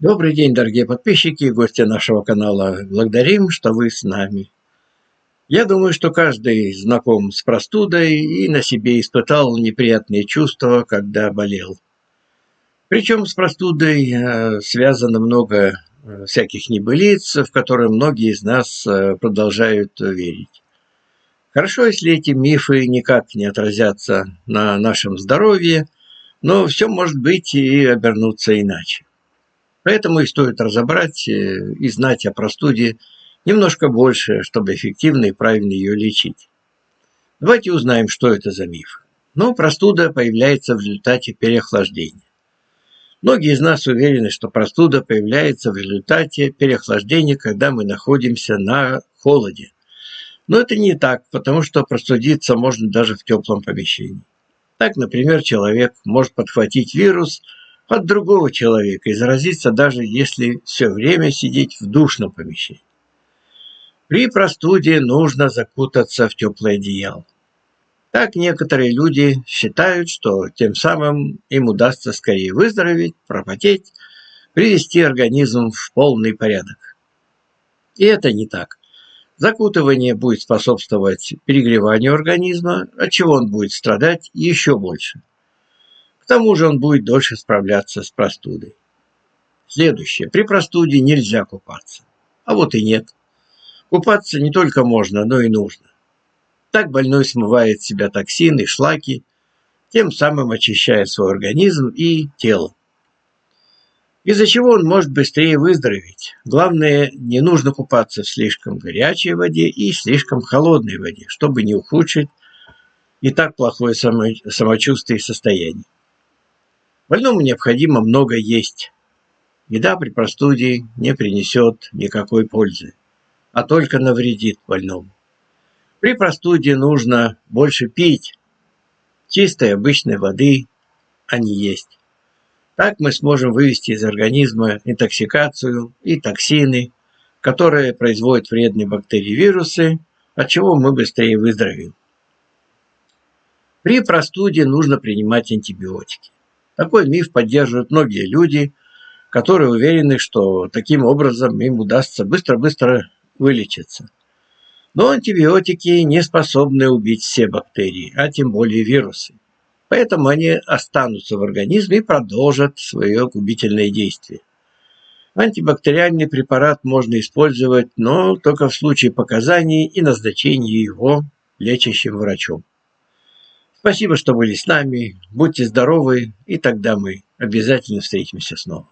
Добрый день, дорогие подписчики и гости нашего канала. Благодарим, что вы с нами. Я думаю, что каждый знаком с простудой и на себе испытал неприятные чувства, когда болел. Причем с простудой связано много всяких небылиц, в которые многие из нас продолжают верить. Хорошо, если эти мифы никак не отразятся на нашем здоровье, но все может быть и обернуться иначе. Поэтому и стоит разобрать и знать о простуде немножко больше, чтобы эффективно и правильно ее лечить. Давайте узнаем, что это за миф. Простуда появляется в результате переохлаждения. Многие из нас уверены, что простуда появляется в результате переохлаждения, когда мы находимся на холоде. Но это не так, потому что простудиться можно даже в теплом помещении. Так, например, человек может подхватить вирус от другого человека и заразиться, даже если все время сидеть в душном помещении. При простуде нужно закутаться в теплое одеяло. Так некоторые люди считают, что тем самым им удастся скорее выздороветь, пропотеть, привести организм в полный порядок. И это не так. Закутывание будет способствовать перегреванию организма, от чего он будет страдать еще больше. К тому же он будет дольше справляться с простудой. Следующее. При простуде нельзя купаться. А вот и нет. Купаться не только можно, но и нужно. Так больной смывает с себя токсины, шлаки, тем самым очищая свой организм и тело. Из-за чего он может быстрее выздороветь. Главное, не нужно купаться в слишком горячей воде и слишком холодной воде, чтобы не ухудшить и так плохое самочувствие и состояние. Больному необходимо много есть. Еда при простуде не принесет никакой пользы, а только навредит больному. При простуде нужно больше пить чистой обычной воды, а не есть. Так мы сможем вывести из организма интоксикацию и токсины, которые производят вредные бактерии и вирусы, от чего мы быстрее выздоровеем. При простуде нужно принимать антибиотики. Такой миф поддерживают многие люди, которые уверены, что таким образом им удастся быстро-быстро вылечиться. Но антибиотики не способны убить все бактерии, а тем более вирусы. Поэтому они останутся в организме и продолжат свое губительное действие. Антибактериальный препарат можно использовать, но только в случае показаний и назначения его лечащим врачом. Спасибо, что были с нами. Будьте здоровы, и тогда мы обязательно встретимся снова.